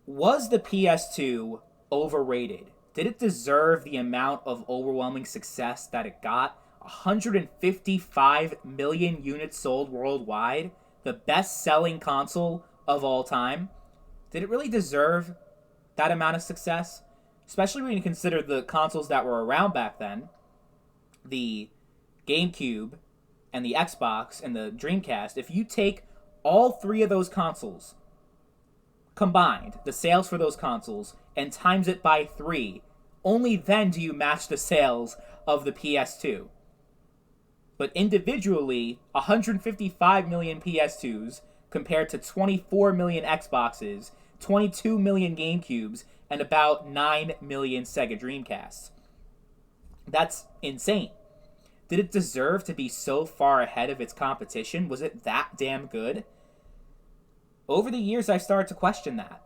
Was the PS2 overrated? Did it deserve the amount of overwhelming success that it got? 155 million units sold worldwide, the best selling console of all time. Did it really deserve that amount of success? Especially when you consider the consoles that were around back then, the GameCube and the Xbox and the Dreamcast. If you take all three of those consoles combined, the sales for those consoles, and times it by three, only then do you match the sales of the PS2. But individually, 155 million PS2s compared to 24 million Xboxes, 22 million GameCubes, and about 9 million Sega Dreamcasts. That's insane. Did it deserve to be so far ahead of its competition? Was it that damn good? Over the years, I started to question that.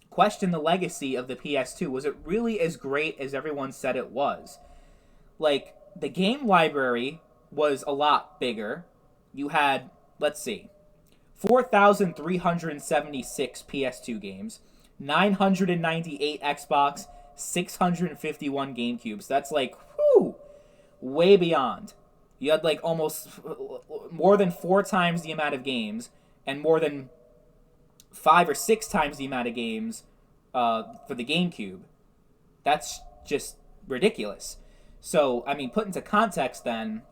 Question the legacy of the PS2. Was it really as great as everyone said it was? Like, the game library was a lot bigger. You had, let's see, 4,376 PS2 games, 998 Xbox, 651 GameCubes. That's like, whew, way beyond. You had like almost more than 4 times the amount of games and more than 5 or 6 times the amount of games for the GameCube. That's just ridiculous. So, I mean, put into context then,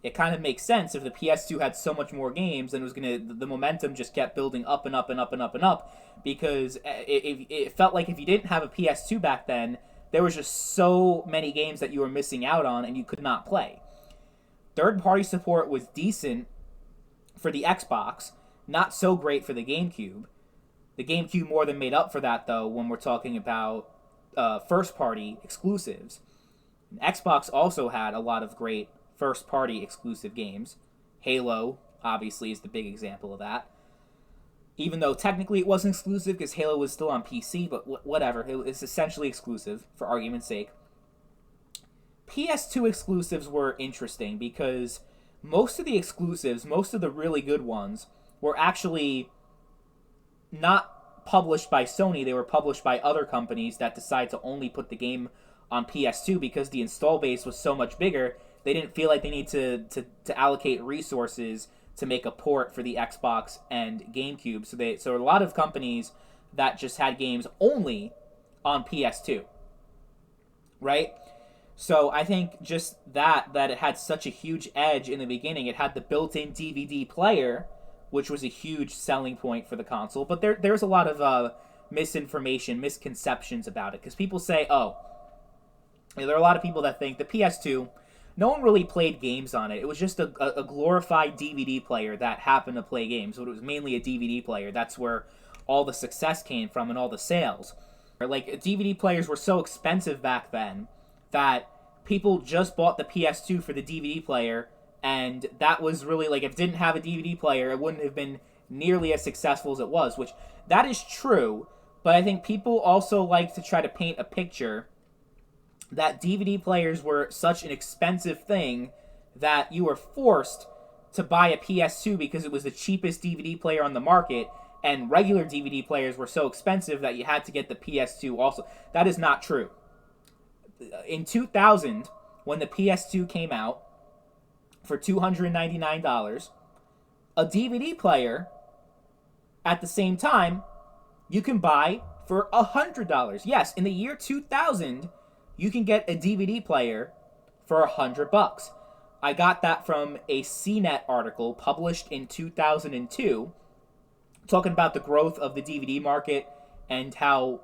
it kind of makes sense if the PS2 had so much more games, then the momentum just kept building up and up and up and up and up, because it felt like if you didn't have a PS2 back then, there was just so many games that you were missing out on and you could not play. Third-party support was decent for the Xbox, not so great for the GameCube. The GameCube more than made up for that, though, when we're talking about first-party exclusives. Xbox also had a lot of great first-party exclusive games. Halo, obviously, is the big example of that. Even though technically it wasn't exclusive because Halo was still on PC, but whatever. It's essentially exclusive, for argument's sake. PS2 exclusives were interesting because most of the exclusives, most of the really good ones, were actually not published by Sony. They were published by other companies that decided to only put the game on PS2 because the install base was so much bigger. They didn't feel like they need to allocate resources to make a port for the Xbox and GameCube. So a lot of companies that just had games only on PS2, right? So I think just that it had such a huge edge in the beginning. It had the built-in DVD player, which was a huge selling point for the console. But there's a lot of misinformation, misconceptions about it, because people say, there are a lot of people that think the PS2, no one really played games on it. It was just a glorified DVD player that happened to play games. So it was mainly a DVD player. That's where all the success came from and all the sales. Like, DVD players were so expensive back then that people just bought the PS2 for the DVD player, and that was really, like, if it didn't have a DVD player, it wouldn't have been nearly as successful as it was, which, that is true, but I think people also like to try to paint a picture that DVD players were such an expensive thing that you were forced to buy a PS2 because it was the cheapest DVD player on the market, and regular DVD players were so expensive that you had to get the PS2 also. That is not true. In 2000, when the PS2 came out for $299, a DVD player at the same time you can buy for $100. Yes, in the year 2000, you can get a DVD player for $100. I got that from a CNET article published in 2002, talking about the growth of the DVD market and how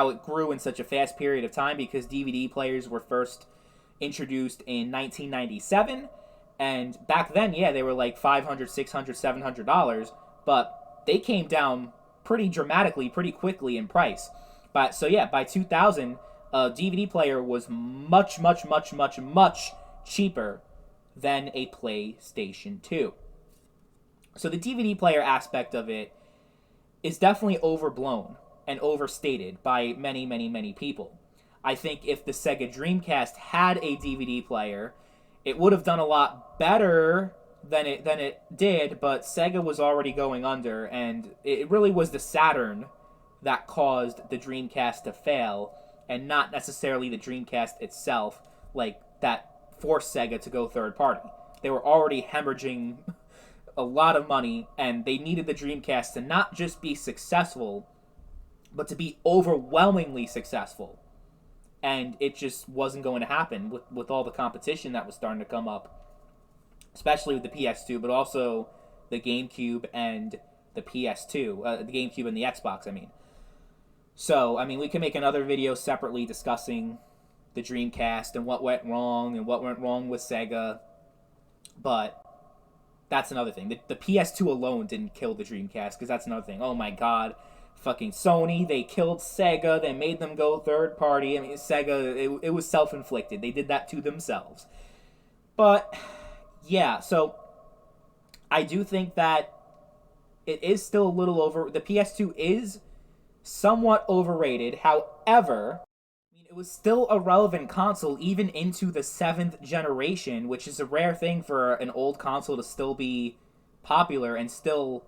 it grew in such a fast period of time because DVD players were first introduced in 1997, and back then, yeah, they were like $500, $600, $700, but they came down pretty dramatically, pretty quickly in price. But so yeah, by 2000, a DVD player was much, much, much, much, much cheaper than a PlayStation 2. So the DVD player aspect of it is definitely overblown and overstated by many, many, many people. I think if the Sega Dreamcast had a DVD player, it would have done a lot better than it did, but Sega was already going under, and it really was the Saturn that caused the Dreamcast to fail, and not necessarily the Dreamcast itself, like that forced Sega to go third party. They were already hemorrhaging a lot of money, and they needed the Dreamcast to not just be successful, but to be overwhelmingly successful. And it just wasn't going to happen with all the competition that was starting to come up, especially with the PS2, but also the GameCube and the PS2, the GameCube and the Xbox, I mean. So, I mean, we can make another video separately discussing the Dreamcast and what went wrong with Sega, but that's another thing. The PS2 alone didn't kill the Dreamcast, because that's another thing. Oh my god, fucking Sony, they killed Sega, they made them go third party. I mean, Sega, it was self-inflicted. They did that to themselves. But, yeah, so I do think that it is still a little over... The PS2 is somewhat overrated. However, it was still a relevant console even into the 7th generation, which is a rare thing for an old console to still be popular and still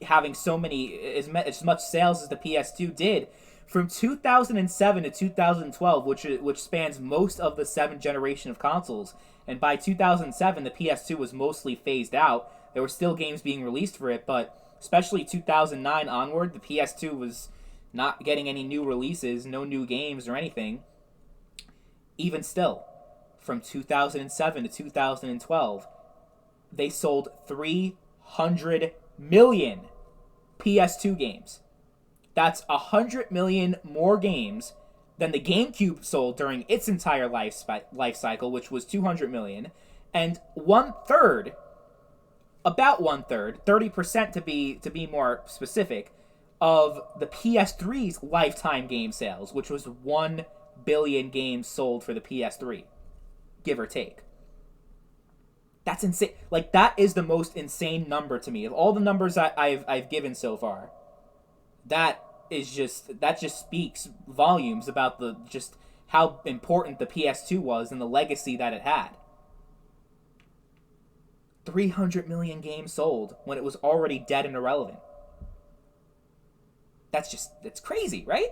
having so many, as much sales as the PS2 did. From 2007 to 2012, which spans most of the 7th generation of consoles, and by 2007 the PS2 was mostly phased out. There were still games being released for it, but especially 2009 onward, the PS2 was not getting any new releases, no new games or anything. Even still, from 2007 to 2012, they sold 300 million PS2 games. That's 100 million more games than the GameCube sold during its entire life cycle, which was 200 million, and about one third, 30% to be more specific, of the PS3's lifetime game sales, which was 1 billion games sold for the PS3, give or take. That's insane. Like, that is the most insane number to me of all the numbers I've given so far. That just speaks volumes about just how important the PS2 was and the legacy that it had. 300 million games sold when it was already dead and irrelevant. That's crazy, right?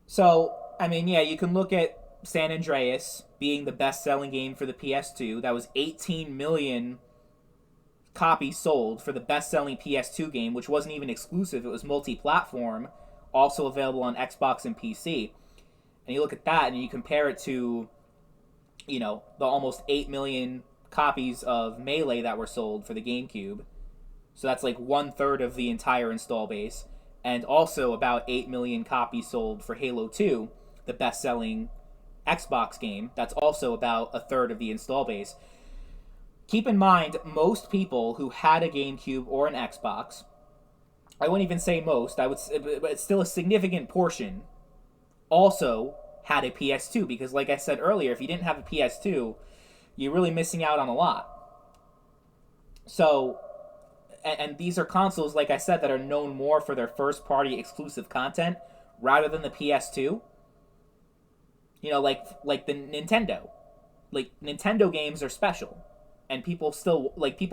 So, I mean, yeah, you can look at San Andreas being the best-selling game for the PS2. That was 18 million copies sold for the best-selling PS2 game, which wasn't even exclusive. It was multi-platform, also available on Xbox and PC. And you look at that and you compare it to, the almost 8 million copies of Melee that were sold for the GameCube. So that's like 1/3 of the entire install base. And also about 8 million copies sold for Halo 2, the best-selling Xbox game. That's also about 1/3 of the install base. Keep in mind, most people who had a GameCube or an Xbox, I wouldn't even say most, but it's still a significant portion, also had a PS2. Because like I said earlier, if you didn't have a PS2, you're really missing out on a lot. So, and these are consoles, like I said, that are known more for their first-party exclusive content rather than the PS2. Like the Nintendo. Like, Nintendo games are special, and people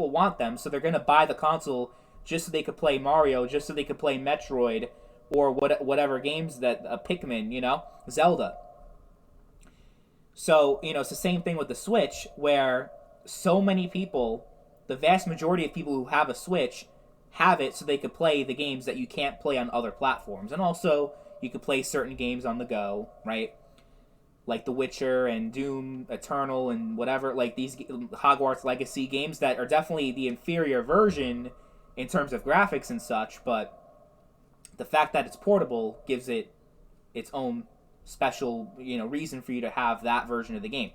want them, so they're going to buy the console just so they could play Mario, just so they could play Metroid, or whatever games that, Pikmin, Zelda. So, it's the same thing with the Switch, where so many people, the vast majority of people who have a Switch, have it so they could play the games that you can't play on other platforms. And also, you could play certain games on the go, right? Like The Witcher and Doom Eternal and whatever, like these Hogwarts Legacy games that are definitely the inferior version in terms of graphics and such, but the fact that it's portable gives it its own special, reason for you to have that version of the game.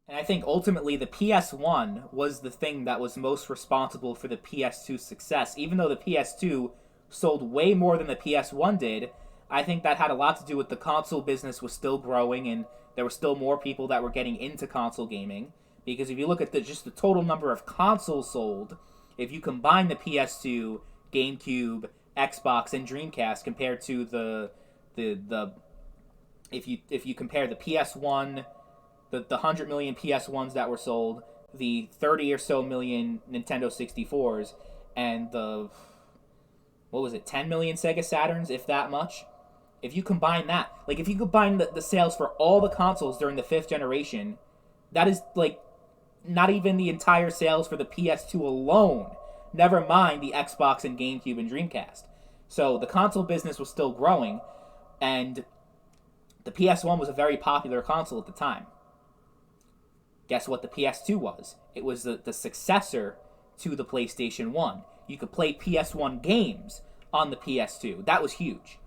And I think ultimately the PS1 was the thing that was most responsible for the PS2's success. Even though the PS2 sold way more than the PS1 did, I think that had a lot to do with the console business was still growing and there were still more people that were getting into console gaming. Because if you look at just the total number of consoles sold, if you combine the PS2, GameCube, Xbox, and Dreamcast compared to the if you compare the PS1, the 100 million PS1s that were sold, the 30 or so million Nintendo 64s, and the what was it, 10 million Sega Saturns, if that much. If you combine that, like if you combine the sales for all the consoles during the fifth generation, that is like not even the entire sales for the PS2 alone. Never mind the Xbox and GameCube and Dreamcast. So the console business was still growing, and the PS1 was a very popular console at the time. Guess what the PS2 was? It was the successor to the PlayStation 1. You could play PS1 games on the PS2. That was huge,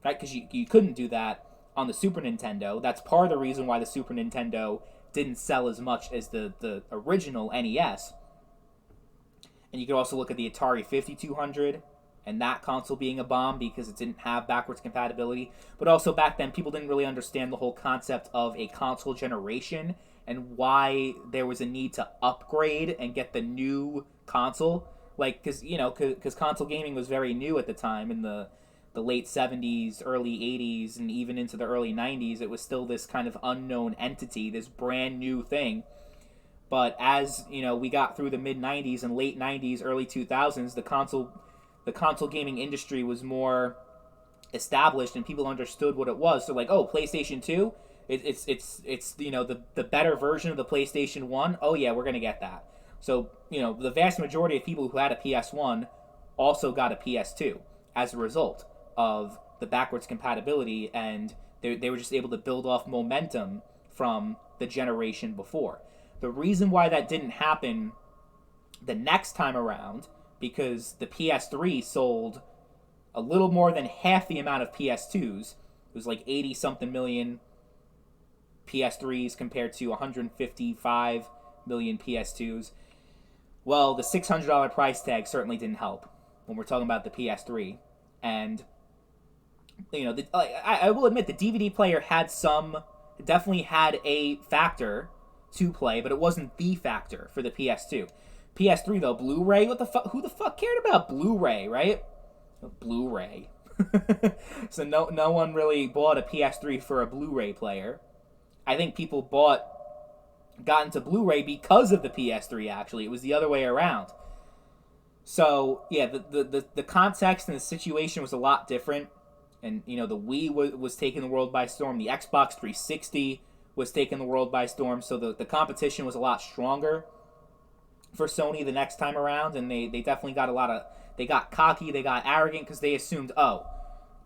right? Because you couldn't do that on the Super Nintendo. That's part of the reason why the Super Nintendo didn't sell as much as the original NES. And you could also look at the Atari 5200 and that console being a bomb because it didn't have backwards compatibility. But also back then, people didn't really understand the whole concept of a console generation and why there was a need to upgrade and get the new console. Like, because console gaming was very new at the time in the late 70s, early 80s, and even into the early 90s. It was still this kind of unknown entity, this brand new thing. But as, we got through the mid 90s and late 90s, early 2000s, the console gaming industry was more established and people understood what it was. So like, oh, PlayStation 2, it's the better version of the PlayStation 1. Oh yeah, we're going to get that. So, the vast majority of people who had a PS1 also got a PS2 as a result of the backwards compatibility, and they were just able to build off momentum from the generation before. The reason why that didn't happen the next time around, because the PS3 sold a little more than half the amount of PS2s. It was like 80 something million PS3s compared to 155 million PS2s. Well, the $600 price tag certainly didn't help when we're talking about the PS3. And, I will admit the DVD player definitely had a factor to play, but it wasn't the factor for the PS2. PS3 though, Blu-ray, who the fuck cared about Blu-ray, right? Blu-ray. So no one really bought a PS3 for a Blu-ray player. I think people got into Blu-ray because of the PS3, actually. It was the other way around. So, yeah, the context and the situation was a lot different. And, the Wii was taking the world by storm. The Xbox 360 was taking the world by storm. So the competition was a lot stronger for Sony the next time around. And they definitely got they got cocky, they got arrogant because they assumed, oh,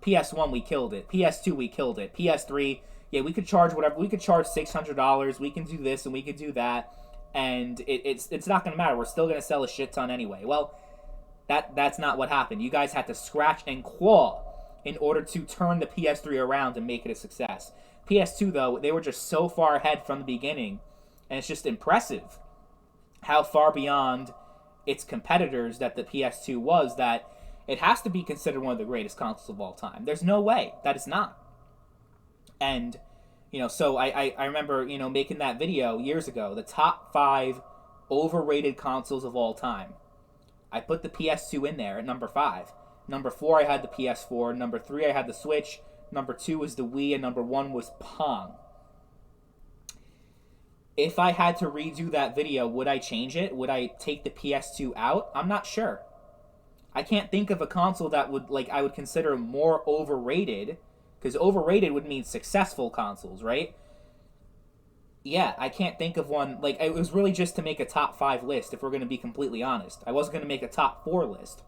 PS1, we killed it. PS2, we killed it. PS3, yeah, we could charge whatever. We could charge $600. We can do this and we can do that. And it's not going to matter. We're still going to sell a shit ton anyway. Well, that's not what happened. You guys had to scratch and claw in order to turn the PS3 around and make it a success. PS2, though, they were just so far ahead from the beginning. And it's just impressive how far beyond its competitors that the PS2 was, that it has to be considered one of the greatest consoles of all time. There's no way that it's not. And, so I remember, making that video years ago, the top 5 overrated consoles of all time. I put the PS2 in there at number 5. Number 4, I had the PS4. Number 3, I had the Switch. Number 2 was the Wii, and number 1 was Pong. If I had to redo that video, would I change it? Would I take the PS2 out? I'm not sure. I can't think of a console that I would consider more overrated, because overrated would mean successful consoles, right? Yeah, I can't think of one. It was really just to make a top 5 list, if we're going to be completely honest. I wasn't going to make a top 4 list.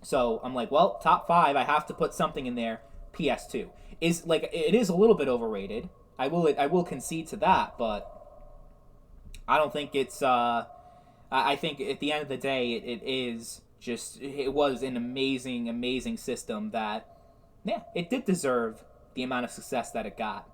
So I'm like, well, top 5, I have to put something in there. PS2 it is a little bit overrated. I will concede to that, but I don't think it's. I think at the end of the day, it was an amazing system that, yeah, it did deserve the amount of success that it got.